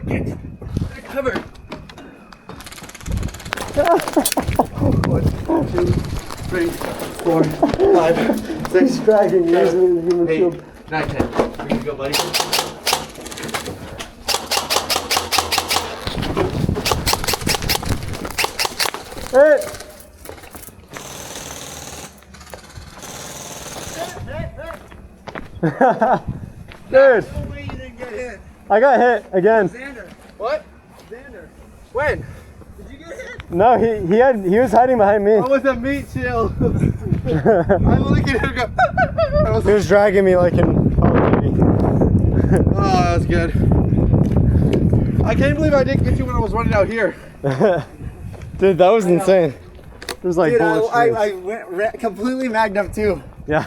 Cover. 1, 2, 3, 4, 5, 6, Dragging, using the human 8, shield. 9, 10. Ready to go, buddy. Hey! Dude, No way you didn't get hit. I got hit again. Xander. What? Xander. When? Did you get hit? No, he was hiding behind me. I was a meat shield. I'm looking at him go. I was He was dragging me like in Call of Duty. Oh, that was good. I can't believe I didn't get you when I was running out here. Dude, that was insane. It was like Dude, bullets. I went completely magged up too. Yeah.